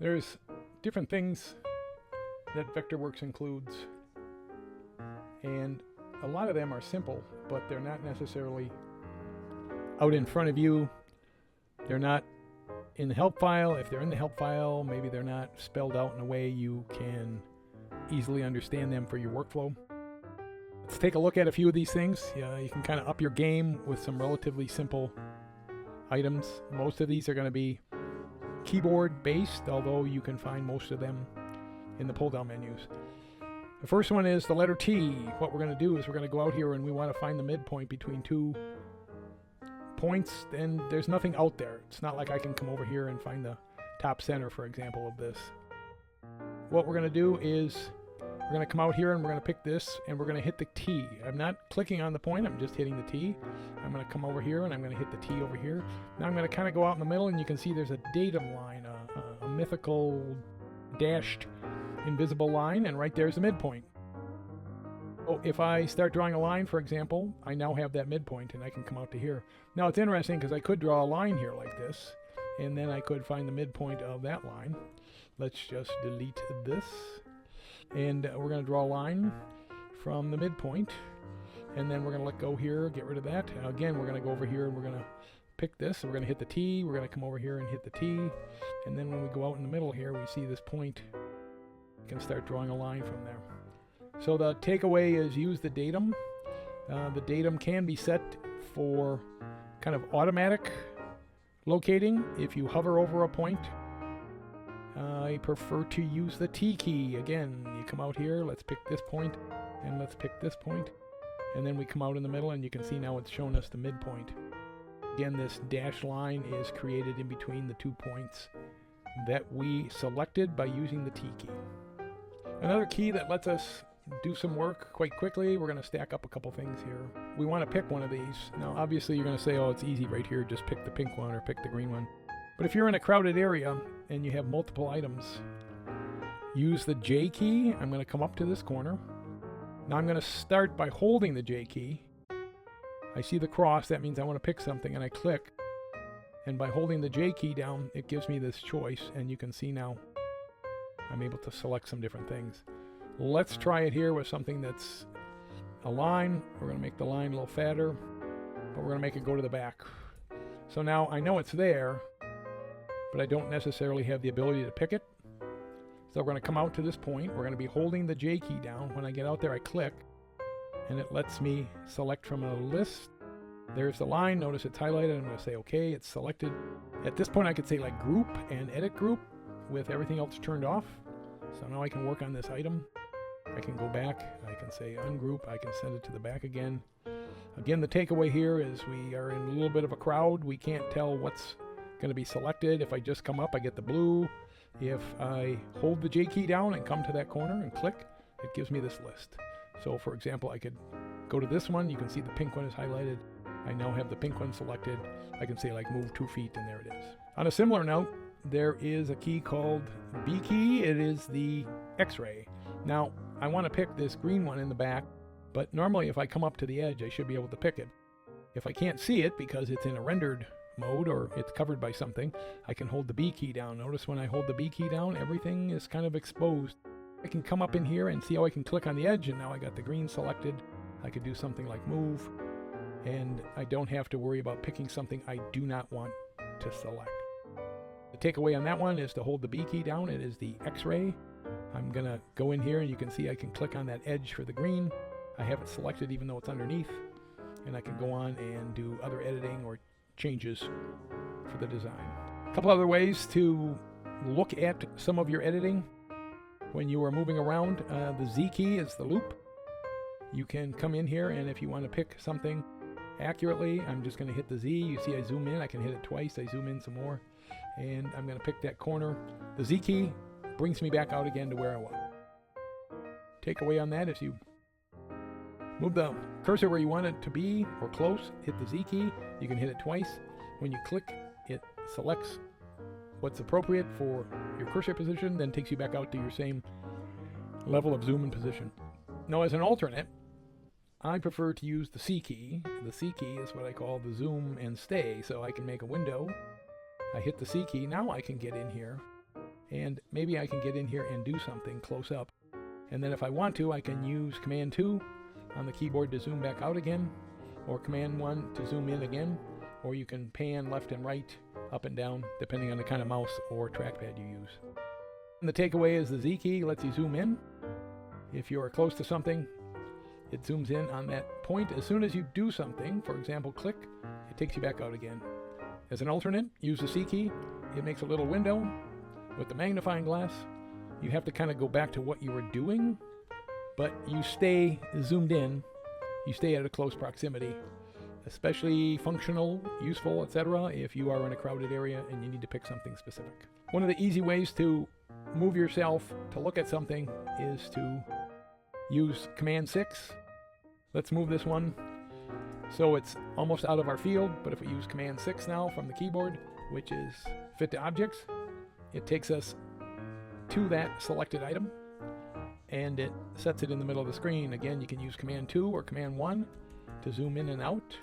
There's different things that VectorWorks includes, and a lot of them are simple, but they're not necessarily out in front of you. They're not in the help file. If they're in the help file, maybe they're not spelled out in a way you can easily understand them for your workflow. Let's take a look at a few of these things. You can kind of up your game with some relatively simple items. Most of these are going to be keyboard based, although you can find most of them in the pull down menus. The first one is the letter T. What we're going to do is we're going to go out here and we want to find the midpoint between two points, and there's nothing out there. It's not like I can come over here and find the top center, for example, of this. What we're going to do is we're going to come out here and we're going to pick this and we're going to hit the T. I'm not clicking on the point, I'm just hitting the T. I'm going to come over here and I'm going to hit the T over here. Now I'm going to kind of go out in the middle, and you can see there's a datum line, a mythical dashed invisible line, and right there's the midpoint. So if I start drawing a line, for example, I now have that midpoint and I can come out to here. Now it's interesting because I could draw a line here like this, and then I could find the midpoint of that line. Let's just delete this. And we're going to draw a line from the midpoint, and then we're going to let go here, get rid of that. Now again, we're going to go over here and we're going to pick this, and we're going to hit the T. We're going to come over here and hit the T, and then when we go out in the middle here, we see this point. We can start drawing a line from there. So the takeaway is use the datum. The datum can be set for kind of automatic locating if you hover over a point. I prefer to use the T key. Again, you come out here, let's pick this point, and let's pick this point, and then we come out in the middle, and you can see now it's shown us the midpoint. Again, this dashed line is created in between the 2 points that we selected by using the T key. Another key that lets us do some work quite quickly, we're going to stack up a couple things here. We want to pick one of these. Now obviously you're going to say, oh, it's easy right here, just pick the pink one or pick the green one. But if you're in a crowded area and you have multiple items, use the J key. I'm going to come up to this corner. Now I'm going to start by holding the J key. I see the cross, that means I want to pick something, and I click. And by holding the J key down, it gives me this choice, and you can see now I'm able to select some different things. Let's try it here with something that's a line. We're going to make the line a little fatter, but we're going to make it go to the back. So now I know it's there, but I don't necessarily have the ability to pick it. So we're going to come out to this point. We're going to be holding the J key down. When I get out there, I click, and it lets me select from a list. There's the line. Notice it's highlighted. I'm going to say OK, it's selected. At this point, I could say like group and edit group with everything else turned off. So now I can work on this item. I can go back. I can say ungroup. I can send it to the back again. Again, the takeaway here is we are in a little bit of a crowd. We can't tell what's going to be selected. If I just come up, I get the blue. If I hold the J key down and come to that corner and click, it gives me this list. So for example, I could go to this one. You can see the pink one is highlighted. I now have the pink one selected. I can say like move 2 feet, and there it is. On a similar note, there is a key called B key. It is the X-ray. Now I want to pick this green one in the back, but normally if I come up to the edge, I should be able to pick it. If I can't see it because it's in a rendered mode or it's covered by something, I can hold the B key down. Notice when I hold the B key down, everything is kind of exposed. I can come up in here and see how I can click on the edge, and now I got the green selected. I could do something like move, and I don't have to worry about picking something I do not want to select. The takeaway on that one is to hold the B key down. It is the X-ray. I'm going to go in here, and you can see I can click on that edge for the green. I have it selected even though it's underneath, and I can go on and do other editing or changes for the design. A couple other ways to look at some of your editing when you are moving around. The Z key is the loop. You can come in here, and if you want to pick something accurately, I'm just going to hit the Z. You see I zoom in. I can hit it twice. I zoom in some more, and I'm going to pick that corner. The Z key brings me back out again to where I was. Takeaway on that is you move the cursor where you want it to be or close, hit the Z key. You can hit it twice. When you click, it selects what's appropriate for your cursor position, then takes you back out to your same level of zoom and position. Now as an alternate, I prefer to use the C key. The C key is what I call the zoom and stay. So I can make a window. I hit the C key. Now I can get in here and maybe I can get in here and do something close up. And then if I want to, I can use Command 2 on the keyboard to zoom back out again, or Command 1 to zoom in again, or you can pan left and right, up and down, depending on the kind of mouse or trackpad you use. And the takeaway is the Z key lets you zoom in. If you are close to something, it zooms in on that point. As soon as you do something, for example, click, it takes you back out again. As an alternate, use the C key. It makes a little window with the magnifying glass. You have to kind of go back to what you were doing, but you stay zoomed in. You stay at a close proximity, especially functional, useful, etc. if you are in a crowded area and you need to pick something specific. One of the easy ways to move yourself to look at something is to use Command 6. Let's move this one so it's almost out of our field, but if we use Command 6 now from the keyboard, which is Fit to Objects, it takes us to that selected item and it sets it in the middle of the screen. Again, you can use Command 2 or Command 1 to zoom in and out.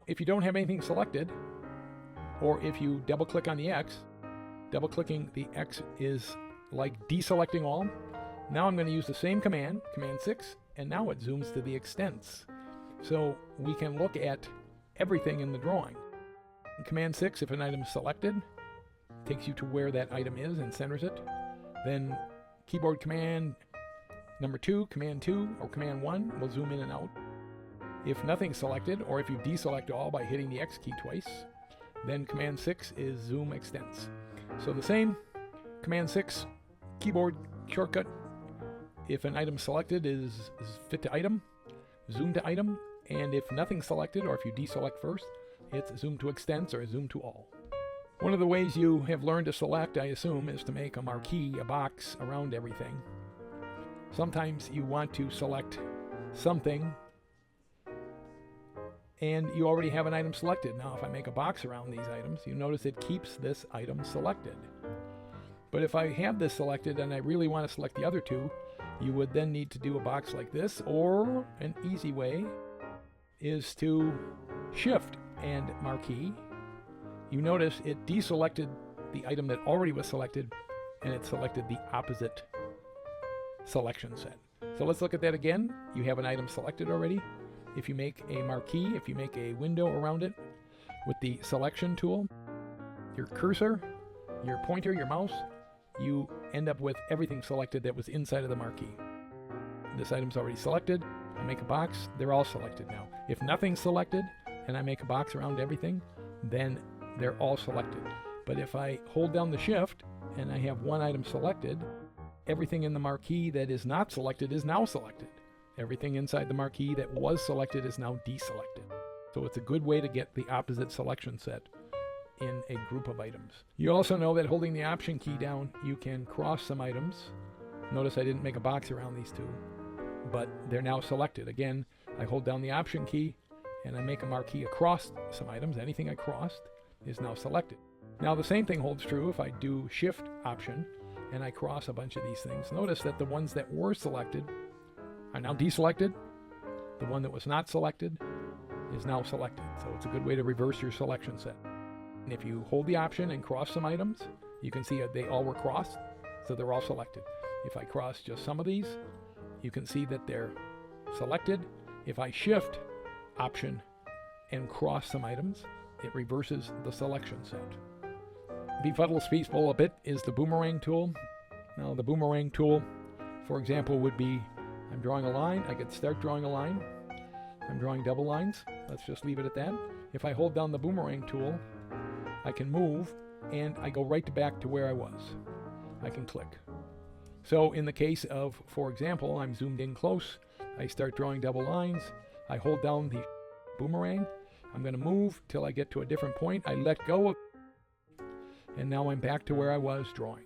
If you don't have anything selected, or if you double click on the X, double clicking the X is like deselecting all. Now I'm going to use the same command, Command 6, and now it zooms to the extents. So we can look at everything in the drawing. In Command 6, if an item is selected, it takes you to where that item is and centers it. Then keyboard command number 2, Command 2, or Command 1 will zoom in and out. If nothing's selected, or if you deselect all by hitting the X key twice, then Command 6 is zoom extents. So the same, Command 6, keyboard shortcut. If an item selected is fit to item, zoom to item, and if nothing's selected, or if you deselect first, it's zoom to extents or zoom to all. One of the ways you have learned to select, I assume, is to make a marquee, a box around everything. Sometimes you want to select something and you already have an item selected. Now if I make a box around these items, you notice it keeps this item selected. But if I have this selected and I really want to select the other two, you would then need to do a box like this, or an easy way is to Shift and marquee. You notice it deselected the item that already was selected and it selected the opposite selection set. So let's look at that again. You have an item selected already. If you make a marquee, if you make a window around it with the selection tool, your cursor, your pointer, your mouse, you end up with everything selected that was inside of the marquee. This item's already selected. I make a box, they're all selected now. If nothing's selected and I make a box around everything, then they're all selected. But if I hold down the Shift and I have one item selected, everything in the marquee that is not selected is now selected. Everything inside the marquee that was selected is now deselected. So it's a good way to get the opposite selection set in a group of items. You also know that holding the Option key down, you can cross some items. Notice I didn't make a box around these two, but they're now selected. Again, I hold down the Option key and I make a marquee across some items. Anything I crossed is now selected. Now the same thing holds true if I do Shift Option and I cross a bunch of these things. Notice that the ones that were selected are now deselected. The one that was not selected is now selected. So it's a good way to reverse your selection set. And if you hold the Option and cross some items, you can see they all were crossed, so they're all selected. If I cross just some of these, you can see that they're selected. If I Shift Option and cross some items, it reverses the selection set. Befuddles people a bit is the boomerang tool. Now the boomerang tool, for example, would be I'm drawing a line, I could start drawing a line. I'm drawing double lines. Let's just leave it at that. If I hold down the boomerang tool, I can move and I go right back to where I was. I can click. So in the case of, for example, I'm zoomed in close, I start drawing double lines, I hold down the boomerang, I'm going to move till I get to a different point, I let go, and now I'm back to where I was drawing.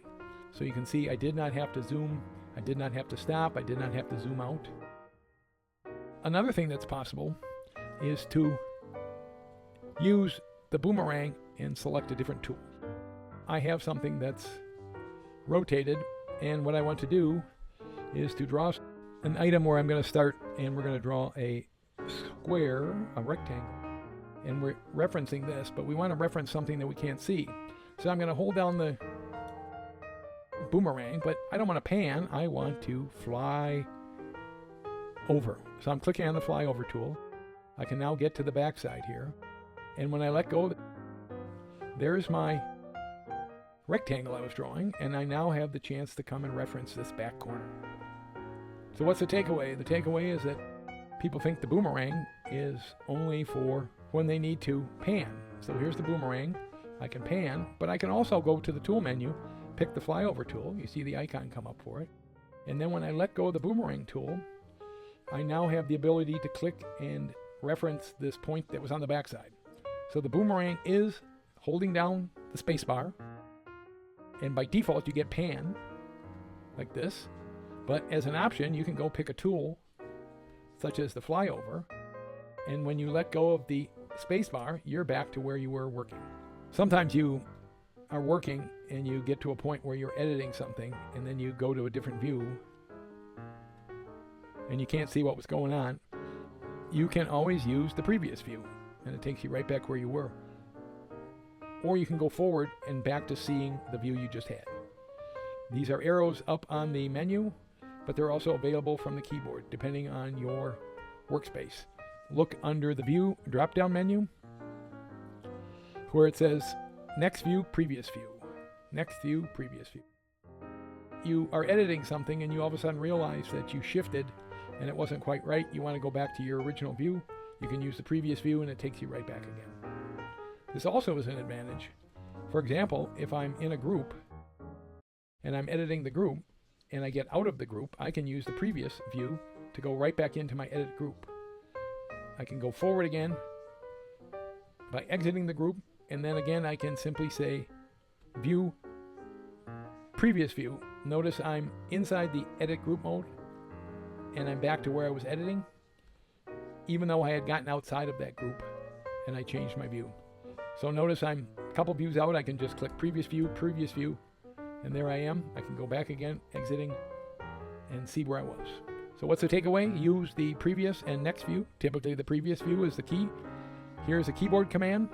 So you can see I did not have to zoom, I did not have to stop, I did not have to zoom out. Another thing that's possible is to use the boomerang and select a different tool. I have something that's rotated, and what I want to do is to draw an item where I'm going to start, and we're going to draw a square, a rectangle, and we're referencing this, but we want to reference something that we can't see. So I'm going to hold down the boomerang, but I don't want to pan. I want to fly over. So I'm clicking on the fly over tool. I can now get to the back side here. And when I let go, there's my rectangle I was drawing, and I now have the chance to come and reference this back corner. So what's the takeaway? The takeaway is that people think the boomerang is only for when they need to pan. So here's the boomerang. I can pan, but I can also go to the tool menu, pick the flyover tool. You see the icon come up for it. And then when I let go of the boomerang tool, I now have the ability to click and reference this point that was on the backside. So the boomerang is holding down the space bar, and by default you get pan like this, but as an option you can go pick a tool such as the flyover, and when you let go of the space bar you're back to where you were working. Sometimes you are working and you get to a point where you're editing something and then you go to a different view and you can't see what was going on. You can always use the previous view and it takes you right back where you were. Or you can go forward and back to seeing the view you just had. These are arrows up on the menu, but they're also available from the keyboard depending on your workspace. Look under the view drop-down menu where it says next view, previous view. Next view, previous view. You are editing something and you all of a sudden realize that you shifted and it wasn't quite right. You want to go back to your original view. You can use the previous view and it takes you right back again. This also is an advantage. For example, if I'm in a group and I'm editing the group and I get out of the group, I can use the previous view to go right back into my edit group. I can go forward again by exiting the group, and then again I can simply say view, previous view. Notice I'm inside the edit group mode and I'm back to where I was editing, even though I had gotten outside of that group and I changed my view. So notice I'm a couple views out. I can just click previous view, and there I am. I can go back again, exiting, and see where I was. So what's the takeaway? Use the previous and next view. Typically the previous view is the key. Here's a keyboard command,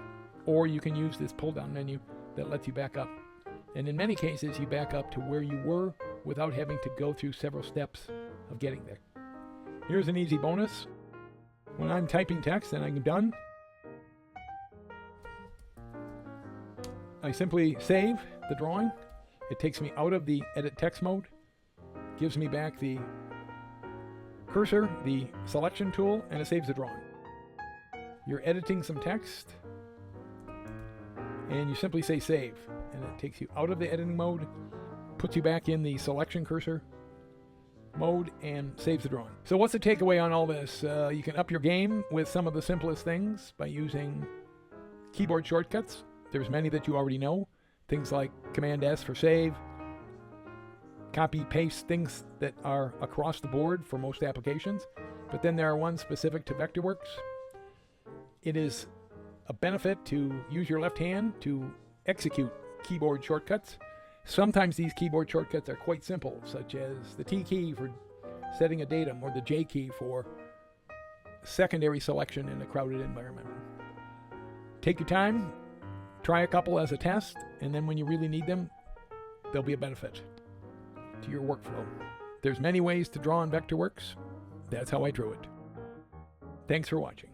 or you can use this pull-down menu that lets you back up. And in many cases, you back up to where you were without having to go through several steps of getting there. Here's an easy bonus. When I'm typing text and I'm done, I simply save the drawing. It takes me out of the edit text mode, gives me back the cursor, the selection tool, and it saves the drawing. You're editing some text, and you simply say save, and it takes you out of the editing mode, puts you back in the selection cursor mode, and saves the drawing. So what's the takeaway on all this? You can up your game with some of the simplest things by using keyboard shortcuts. There's many that you already know. Things like Command S for save, copy, paste, things that are across the board for most applications. But then there are ones specific to VectorWorks. It is a benefit to use your left hand to execute keyboard shortcuts. Sometimes these keyboard shortcuts are quite simple, such as the T key for setting a datum or the J key for secondary selection in a crowded environment. Take your time. Try a couple as a test, and then when you really need them, they'll be a benefit to your workflow. There's many ways to draw in VectorWorks. That's how I drew it. Thanks for watching.